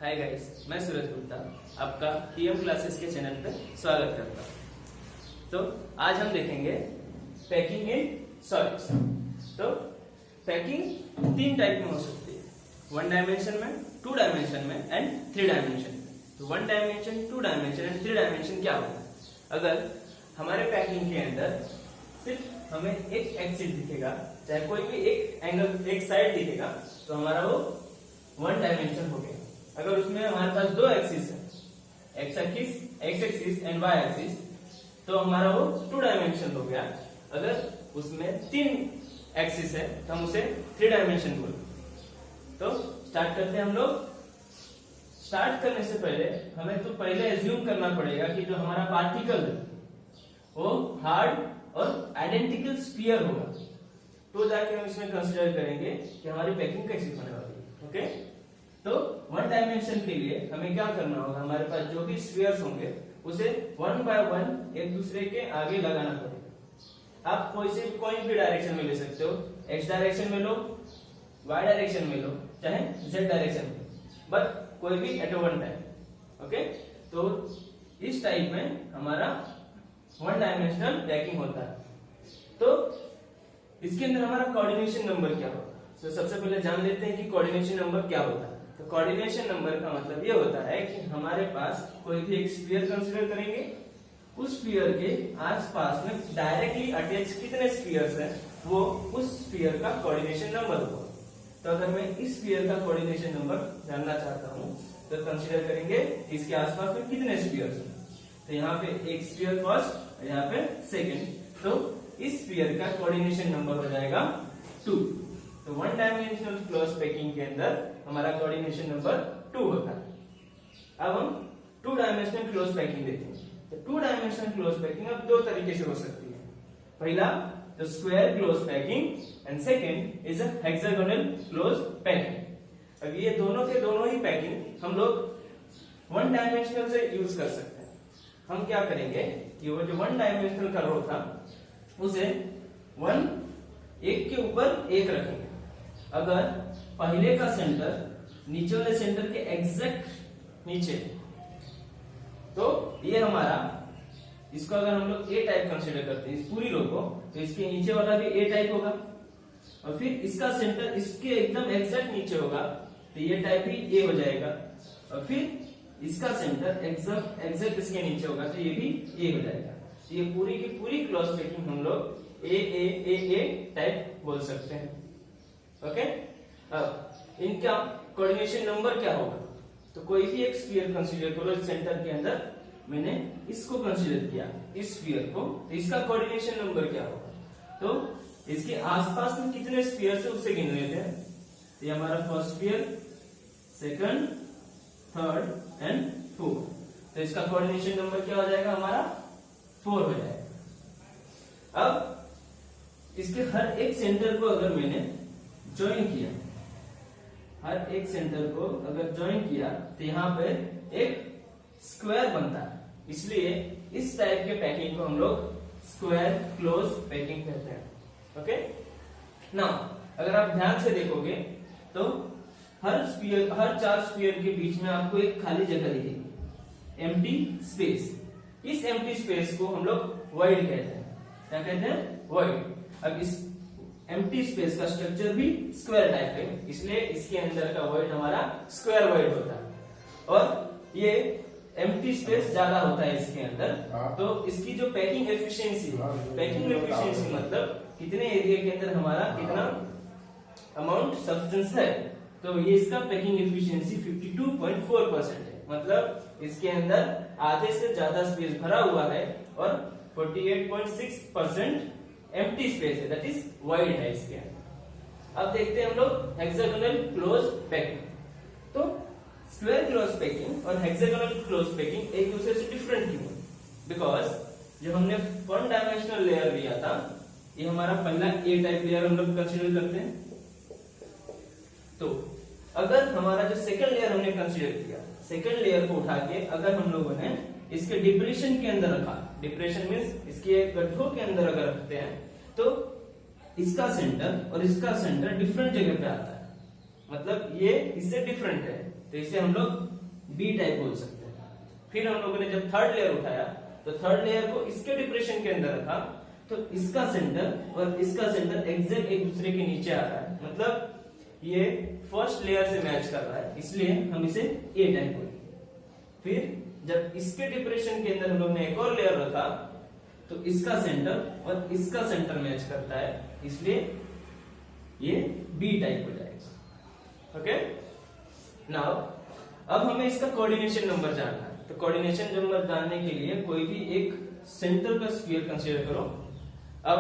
Hi guys, मैं सूरज गुप्ता आपका TM classes के चैनल पर स्वागत करता हूँ। तो आज हम देखेंगे पैकिंग इन सॉलिड्स। तो पैकिंग तीन टाइप में हो सकती है, 1 डायमेंशन में, 2 डायमेंशन में एंड 3 डायमेंशन में। तो 1 डायमेंशन, 2 डायमेंशन एंड 3 डायमेंशन क्या होता है? अगर हमारे पैकिंग के अंदर सिर्फ हमें एक एक्सिस दिखेगा, चाहे कोई भी एक एंगल, एक साइड दिखेगा, तो हमारा वो 1 डायमेंशन हो गया। अगर उसमें हमारे पास 2 एक्सिस है, X axis and Y axis, तो हमारा वो 2 डायमेंशन हो गया। अगर उसमें 3 एक्सिस है तो हम उसे 3 डायमेंशन बोलते। तो स्टार्ट करते हैं हम लोग। स्टार्ट करने से पहले हमें तो पहले एज्यूम करना पड़ेगा कि जो हमारा पार्टिकल है वो हार्ड और आइडेंटिकल स्फीयर होगा, तो जाके हम इसमें कंसीडर करेंगे कि हमारी पैकिंग कैसी होने वाली है। ओके, तो 1 डायमेंशन के लिए हमें क्या करना होगा? हमारे पास जो भी स्फीयर्स होंगे उसे 1 बाय 1 एक दूसरे के आगे लगाना पड़ेगा। आप कोई भी डायरेक्शन में ले सकते हो, एक्स डायरेक्शन में लो, वाई डायरेक्शन में लो, चाहे जेड डायरेक्शन में, बट कोई भी एट वन टाइम। ओके, तो इस टाइप में हमारा 1 डायमेंशनल पैकिंग होता है। तो इसके अंदर हमारा कोऑर्डिनेशन नंबर क्या होगा? तो सबसे पहले जान लेते हैं कि कोऑर्डिनेशन नंबर क्या होता है। तो कोऑर्डिनेशन नंबर का मतलब ये होता है कि हमारे पास कोई भी एक स्फीयर कंसीडर करेंगे, उस स्फीयर के आसपास में डायरेक्टली अटैच कितने स्फीयर्स हैं, वो उस स्फीयर का कोऑर्डिनेशन नंबर होगा। तो अगर मैं इस स्फीयर का कोऑर्डिनेशन नंबर जानना चाहता हूँ तो कंसीडर करेंगे इसके आसपास में कितने स्फीयर्स हैं। तो यहाँ पे एक स्फीयर फर्स्ट, यहाँ पे सेकेंड, तो इस स्फीयर का कोऑर्डिनेशन नंबर हो जाएगा 2। तो 1 डायमेंशनल क्लोज पैकिंग के अंदर हमारा कोऑर्डिनेशन नंबर 2 होता है। अब हम 2 डायमेंशनल क्लोज पैकिंग देखेंगे। तो 2 डायमेंशनल क्लोज पैकिंग अब 2 तरीके से हो सकती है। पहला the square close packing and second is a hexagonal close packing. अब ये दोनों के दोनों ही पैकिंग हम लोग 1 डायमेंशनल से यूज कर सकते हैं। हम क्या करेंगे कि वो जो 1 डायमेंशनल का रो था उसे 1 एक के ऊपर एक रखेंगे। अगर पहले का सेंटर नीचे वाले सेंटर के एग्जैक्ट नीचे, तो ये हमारा, इसको अगर हम लोग ए टाइप कंसीडर करते हैं इस पूरी रो को, तो इसके नीचे वाला भी ए टाइप होगा, और फिर इसका सेंटर इसके एकदम एग्जैक्ट नीचे होगा तो ये टाइप भी ए हो जाएगा, और फिर इसका सेंटर एग्जैक्ट इसके नीचे होगा तो ये भी ए हो जाएगा। तो ये पूरी की पूरी क्लोज पैकिंग हम लोग ए टाइप बोल सकते हैं। ओके, अब इनका कोऑर्डिनेशन नंबर क्या होगा? तो कोई भी एक स्फीयर कंसीडर करो, सेंटर के अंदर मैंने इसको कंसीडर किया, इस स्फीयर को, तो इसका कोऑर्डिनेशन नंबर क्या होगा? तो इसके आसपास में कितने स्फीयर है उससे गिन लेते हैं। तो ये हमारा first sphere, second, third and fourth. तो इसका कोऑर्डिनेशन नंबर क्या हो जाएगा? हमारा 4 हो जाएगा। अब इसके हर एक सेंटर को अगर मैंने ज्वाइन किया, हर एक सेंटर को अगर ज्वाइन किया तो यहाँ पे एक स्क्वायर बनता है, इसलिए इस टाइप के पैकिंग को हम लोग स्क्वायर क्लोज पैकिंग कहते हैं। ओके, नाउ अगर आप ध्यान से देखोगे तो हर 4 स्फीयर के बीच में आपको एक खाली जगह दिखेगी, एम्प्टी स्पेस। इस एम्प्टी स्पेस को हम लोग वॉइड कहते हैं। क्या कहते हैं? वॉइड। अब इस एम्प्टी स्पेस का स्ट्रक्चर भी स्क्वायर टाइप है, इसलिए इसके अंदर का वॉइड हमारा स्क्वायर वॉइड होता है, और ये एम्प्टी स्पेस ज्यादा होता है इसके अंदर। तो इसकी जो पैकिंग एफिशिएंसी मतलब कितने एरिया के अंदर हमारा कितना अमाउंट सब्सटेंस है, तो ये इसका पैकिंग एफिशिएंसी 52.4% है। मतलब इसके अंदर आधे से ज्यादा स्पेस भरा हुआ है और 48.6% एम्प्टी स्पेस है, दैट इज वाइड है इसके अंदर। अब देखते हैं हम लोग हेक्सागोनल क्लोज पैकिंग। तो स्क्वायर क्लोज पैकिंग और हेक्सागोनल क्लोज पैकिंग एक दूसरे से डिफरेंट क्यों है? बिकॉज जो हमने 1 डायमेंशनल लेयर लिया था, ये हमारा पहला ए टाइप लेयर हम लोग कंसीडर करते हैं। तो अगर हमारा जो सेकंड लेयर हमने कंसीडर किया, सेकंड लेयर को उठा के अगर हम लोगों ने इसके डिप्रेशन के अंदर रखा, डिप्रेशन मींस इसके गड्ढों के अंदर अगर रखते हैं, तो इसका सेंटर और इसका सेंटर डिफरेंट जगह पे आता है, मतलब ये इससे डिफरेंट है। तो इसे हम लोग बी टाइप बोल सकते हैं। फिर हम लोगों ने जब थर्ड लेयर उठाया तो थर्ड लेयर को इसके डिप्रेशन के अंदर रखा, तो इसका सेंटर और इसका सेंटर एग्जैक्ट एक दूसरे के नीचे आ रहा है, मतलब ये फर्स्ट लेयर से मैच कर रहा है, इसलिए हम इसे ए टाइप बोलेंगे। फिर जब इसके डिप्रेशन के अंदर हम लोग ने एक और लेयर रखा तो इसका सेंटर और इसका सेंटर मैच करता है, इसलिए ये बी टाइप हो जाएगा। ओके, नाउ अब हमें इसका कोऑर्डिनेशन नंबर जानना है। तो कोऑर्डिनेशन नंबर जानने के लिए कोई भी एक सेंटर का स्फीयर कंसीडर करो। अब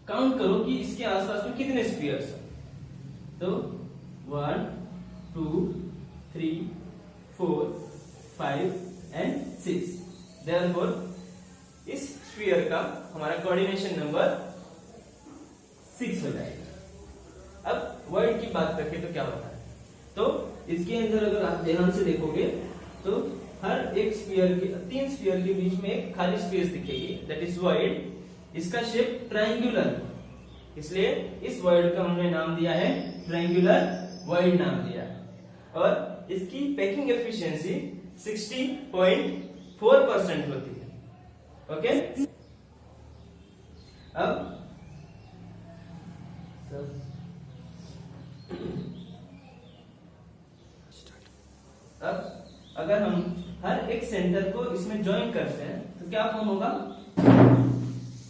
काउंट करो कि इसके आसपास में कितने स्फीयर्स हैं। तो 1 2 3 4 5 एंड 6, देयरफॉर इस स्फीयर का हमारा कोऑर्डिनेशन नंबर 6 हो जाएगा। अब वर्ड की बात करके तो क्या होता है, तो इसके अंदर अगर आप ध्यान से देखोगे तो हर एक स्फीयर के 3 स्फीयर के बीच में एक खाली स्पेस दिखेगी, दैट इज वॉइड। इसका शेप ट्रायंगुलर, इसलिए इस वॉइड का हमने नाम दिया है ट्रायंगुलर वॉइड नाम दिया है। और इसकी पैकिंग एफिशिएंसी 60.4% होती है। ओके, अब अगर हम हर एक सेंटर को इसमें ज्वाइन करते हैं तो क्या फॉर्म होगा,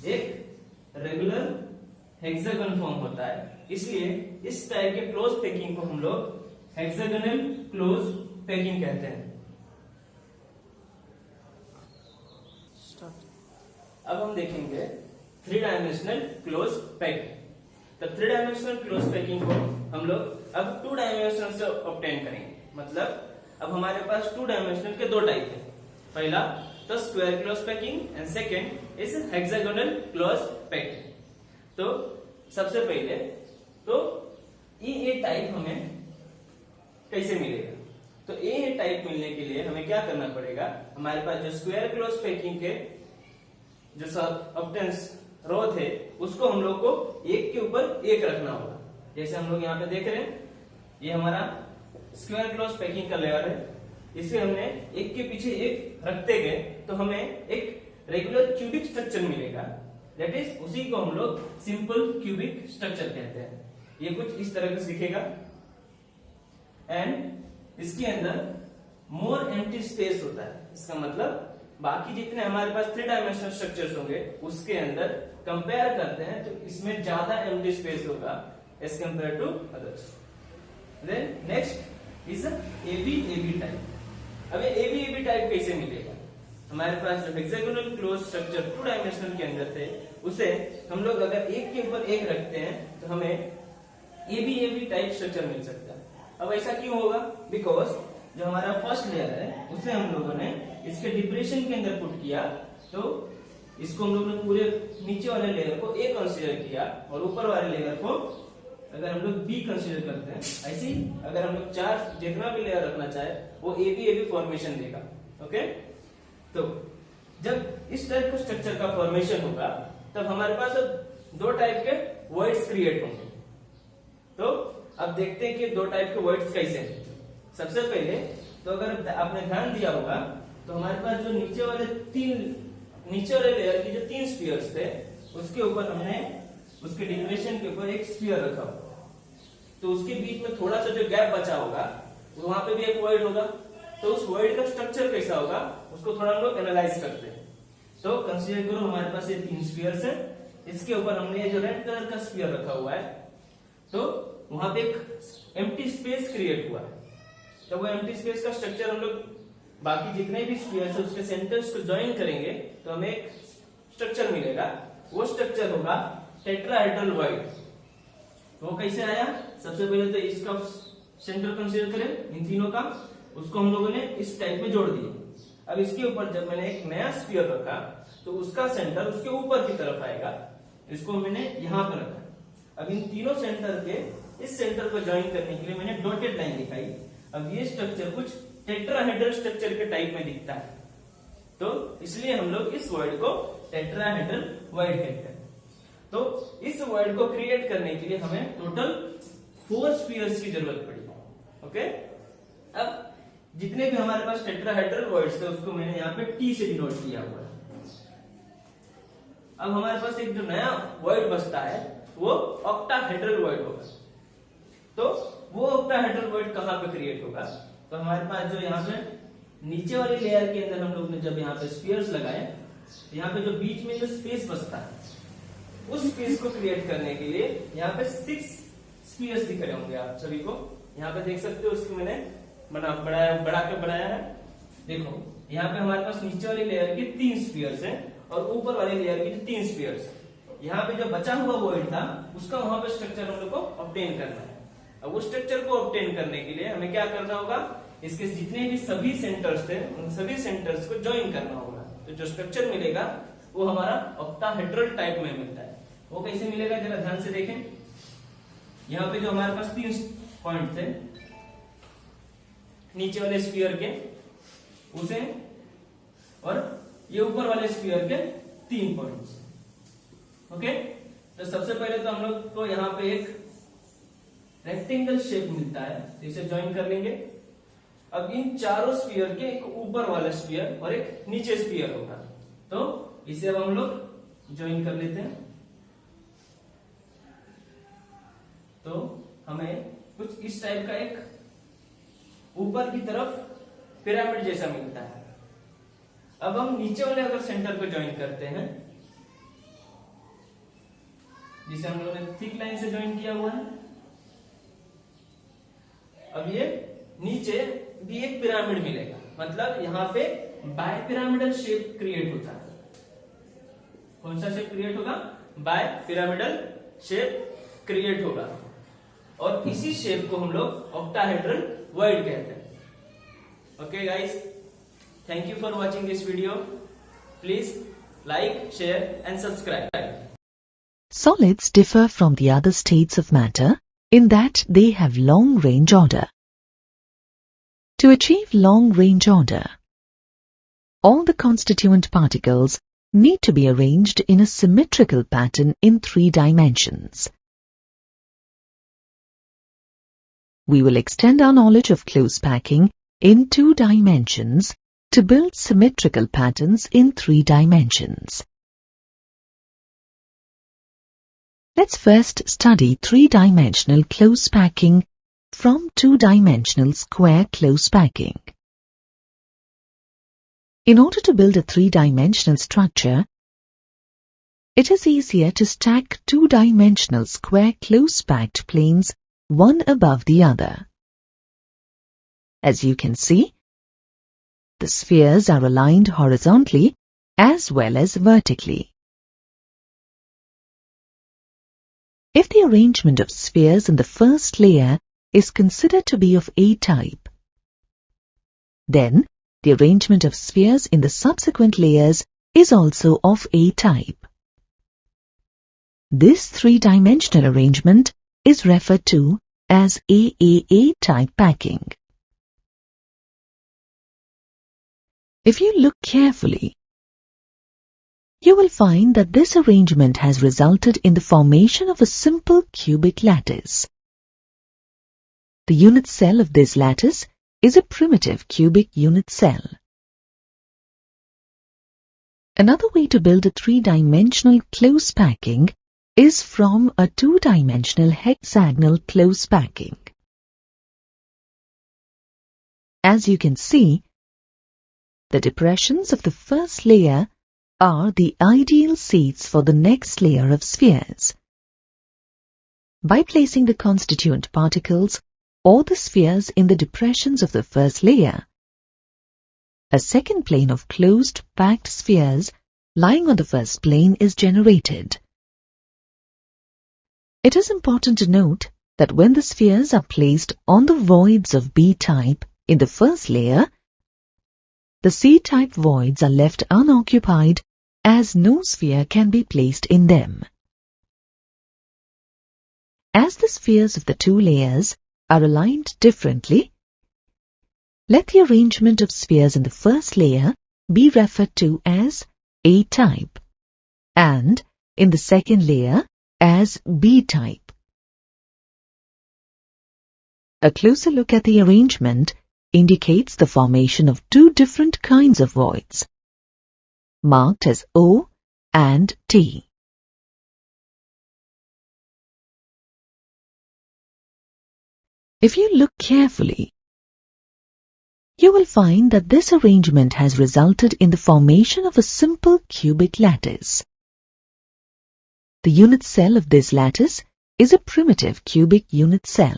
एक रेगुलर हेक्सागन फॉर्म होता है। इसलिए इस टाइप के क्लोज पैकिंग को हम लोग हेक्सागोनल क्लोज पैकिंग कहते हैं। अब हम देखेंगे 3 डायमेंशनल क्लोज पैकिंग। तो 3 डायमेंशनल क्लोज पैकिंग को हम लोग अब 2 डायमेंशनल से ऑब्टेन करेंगे। मतलब अब हमारे पास 2 डायमेंशनल के 2 टाइप है। पहला तो square close packing and second is hexagonal close packing. तो सबसे पहले तो ए टाइप हमें कैसे मिलेगा, तो ए टाइप मिलने के लिए हमें क्या करना पड़ेगा, हमारे पास जो स्क्वायर क्लोज पैकिंग के जो सब ऑब्टेंस रो थे उसको हम लोग को एक के ऊपर एक रखना होगा। जैसे हम लोग यहाँ पे देख रहे हैं, ये हमारा स्क्वायर क्लोज पैकिंग का लेयर है, इसे हमने एक के पीछे एक रखते गए तो हमें एक रेगुलर क्यूबिक स्ट्रक्चर मिलेगा, दैट इज उसी को हम लोग सिंपल क्यूबिक स्ट्रक्चर कहते हैं। ये कुछ इस तरह से दिखेगा एंड इसके अंदर मोर एम्प्टी स्पेस होता है। इसका मतलब बाकी जितने हमारे पास 3 डायमेंशनल स्ट्रक्चर्स होंगे उसके अंदर कंपेयर करते हैं तो इसमें ज्यादा एम्प्टी स्पेस होगा as compare to others. Then next is AB type. अब ये एबी टाइप कैसे मिलेगा, हमारे पास जो हेक्सागोनल क्लोज स्ट्रक्चर 2 डायमेंशनल के अंदर थे उसे हम लोग अगर एक के ऊपर एक रखते हैं तो हमें एबी टाइप स्ट्रक्चर मिल सकता है। अब ऐसा क्यों होगा, बिकॉज जो हमारा फर्स्ट लेयर है उसे हम लोगों ने इसके डिप्रेशन के अंदर पुट किया, तो इसको हम लोग ने पूरे नीचे वाले लेयर को ए कंसीडर किया और ऊपर वाले लेयर को अगर हम लोग बी कंसीडर करते हैं। ऐसे ही अगर हम लोग 4 जितना भी लेयर रखना चाहे वो एबी फॉर्मेशन देगा। ओके, तो जब इस टाइप का स्ट्रक्चर का फॉर्मेशन होगा तब हमारे पास 2 टाइप के वॉइड्स क्रिएट होंगे। तो अब देखते हैं कि 2 टाइप के वॉइड्स कैसे हैं। सबसे पहले तो अगर आपने ध्यान दिया होगा तो हमारे पास जो नीचे वाले लेयर की जो 3 स्फीयर्स थे उसके ऊपर हमने उसके डिप्रेशन के ऊपर एक स्फीयर रखा होगा, तो उसके बीच में थोड़ा सा जो गैप बचा होगा वहां पे भी एक वॉइड होगा। तो उस वॉइड का स्ट्रक्चर कैसा होगा उसको थोड़ा हम लोग एनालाइज करते हैं। तो कंसीडर करो हमारे पास ये 3 स्फीयर्स है, इसके ऊपर हमने ये जो रेड कलर का स्फीयर रखा हुआ है, तो वहां पे एक एम्प्टी स्पेस क्रिएट हुआ है। तो वो एम्प्टी स्पेस का स्ट्रक्चर हम लोग बाकी जितने भी स्फीयर्स है उसके सेंटर्स को ज्वाइन करेंगे तो हमें एक स्ट्रक्चर मिलेगा। वो स्ट्रक्चर होगा टेट्राहेड्रल वॉइड। तो वो कैसे आया, सबसे पहले तो इसका सेंटर कंसीडर करें इन तीनों का, उसको हम लोगों ने इस टाइप में जोड़ दिया। अब इसके ऊपर जब मैंने एक नया स्फीयर रखा तो उसका सेंटर उसके ऊपर की तरफ आएगा, इसको मैंने यहां पर रखा। अब इन तीनों सेंटर के इस सेंटर को ज्वाइन करने के लिए मैंने डॉटेड लाइन दिखाई। अब ये स्ट्रक्चर कुछ टेट्राहेड्रल स्ट्रक्चर के टाइप में दिखता है, तो इसलिए हम लोग इस वॉइड को टेट्राहेड्रल वॉइड कहते हैं। तो इस वॉइड को क्रिएट करने के लिए हमें टोटल 4 स्फीयर्स की जरूरत पड़ी। ओके, अब जितने भी हमारे पास टेट्राहेड्रल वॉइड्स थे उसको मैंने यहाँ पे टी से डिनोट किया हुआ है। अब हमारे पास एक जो नया वॉइड बचता है वो ऑक्टाहेड्रल वॉइड होगा। तो वो ऑक्टाहेड्रल वॉइड कहाँ पे क्रिएट होगा? तो हमारे पास जो यहाँ पे नीचे वाली लेयर के अंदर हम लोग ने जब यहाँ पे स्फीयर्स लगाए, यहाँ पे जो बीच में जो स्पेस बचता है उस स्पेस को क्रिएट करने के लिए यहाँ पे 6 स्फीयर्स दिख रहे होंगे आप सभी को। यहाँ पे देख सकते हो, उसको मैंने बढ़ा के बनाया है। देखो यहाँ पे हमारे पास नीचे वाली लेयर के 3 स्फीयर्स हैं और ऊपर वाली लेयर के 3 स्फीयर्स हैं। यहाँ पे जो बचा हुआ वॉइड था उसका वहां पे स्ट्रक्चर हम लोग को ऑब्टेन करना है। अब वो स्ट्रक्चर को ऑब्टेन करने के लिए हमें क्या करना होगा? इसके जितने भी सभी सेंटर्स थे उन सभी सेंटर्स को ज्वाइन करना होगा। तो जो स्ट्रक्चर मिलेगा वो हमारा ऑक्टाहेड्रल टाइप में मिलता है। वो कैसे मिलेगा जरा ध्यान से देखें। यहाँ पे जो हमारे पास 3 पॉइंट थे नीचे वाले स्फीयर के उसे, और ये ऊपर वाले स्फीयर के 3 पॉइंट्स। ओके, तो सबसे पहले तो हम लोग को यहाँ पे एक रेक्टेंगल शेप मिलता है, तो इसे ज्वाइन कर लेंगे। अब इन चारों स्फीयर के एक ऊपर वाला स्फीयर और एक नीचे स्फीयर होगा, तो इसे अब हम लोग ज्वाइन कर लेते हैं। तो हमें कुछ इस टाइप का एक ऊपर की तरफ पिरामिड जैसा मिलता है। अब हम नीचे वाले अगर सेंटर को ज्वाइन करते हैं, जिसे हम लोगों ने थिक लाइन से ज्वाइन किया हुआ है, अब ये नीचे भी एक पिरामिड मिलेगा, मतलब यहां पे बाय पिरामिडल शेप क्रिएट होता है। कौन सा शेप क्रिएट होगा? बाय पिरामिडल शेप क्रिएट होगा, और इसी शेप को हम लोग ऑक्टाहेड्रल वॉइड कहते हैं। Okay guys, thank you for watching this video. Please like, share and subscribe. Solids differ from the other states of matter in that they have long-range order. To achieve long-range order, all the constituent particles need to be arranged in a symmetrical pattern in 3 dimensions. We will extend our knowledge of close packing in 2 dimensions to build symmetrical patterns in 3 dimensions. Let's first study 3-dimensional close packing from 2-dimensional square close packing. In order to build a 3-dimensional structure, it is easier to stack 2-dimensional square close-packed planes one above the other. As you can see, the spheres are aligned horizontally as well as vertically. If the arrangement of spheres in the first layer is considered to be of A-type, then the arrangement of spheres in the subsequent layers is also of A-type. This 3-dimensional arrangement is referred to as AAA-type packing. If you look carefully, you will find that this arrangement has resulted in the formation of a simple cubic lattice. The unit cell of this lattice is a primitive cubic unit cell. Another way to build a 3-dimensional close packing is from a 2-dimensional hexagonal close packing. As you can see, the depressions of the first layer are the ideal seats for the next layer of spheres. By placing the constituent particles or the spheres in the depressions of the first layer, a second plane of closed packed spheres lying on the first plane is generated. It is important to note that when the spheres are placed on the voids of B-type in the first layer, the C-type voids are left unoccupied as no sphere can be placed in them. As the spheres of the 2 layers are aligned differently, let the arrangement of spheres in the first layer be referred to as A-type and in the second layer as B-type. A closer look at the arrangement indicates the formation of two different kinds of voids, marked as O and T. If you look carefully, you will find that this arrangement has resulted in the formation of a simple cubic lattice. The unit cell of this lattice is a primitive cubic unit cell.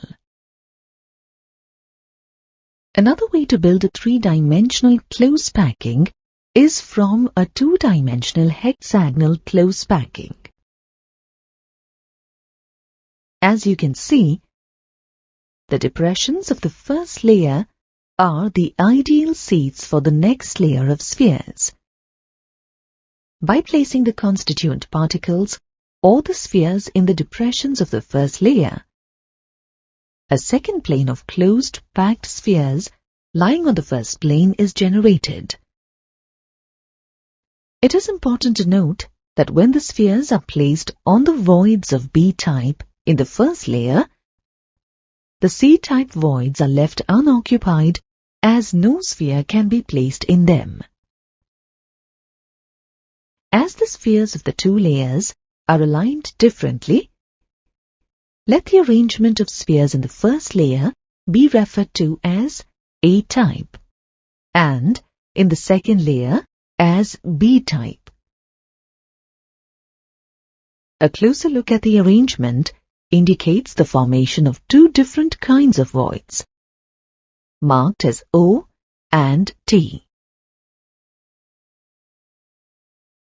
Another way to build a three-dimensional close packing is from a two-dimensional hexagonal close packing. As you can see, the depressions of the first layer are the ideal seats for the next layer of spheres. By placing the constituent particles or the spheres in the depressions of the first layer, a second plane of closed packed spheres lying on the first plane is generated. It is important to note that when the spheres are placed on the voids of B-type in the first layer, the C-type voids are left unoccupied as no sphere can be placed in them. As the spheres of the two layers are aligned differently, let the arrangement of spheres in the first layer be referred to as A-type and in the second layer as B-type. A closer look at the arrangement indicates the formation of two different kinds of voids, marked as O and T.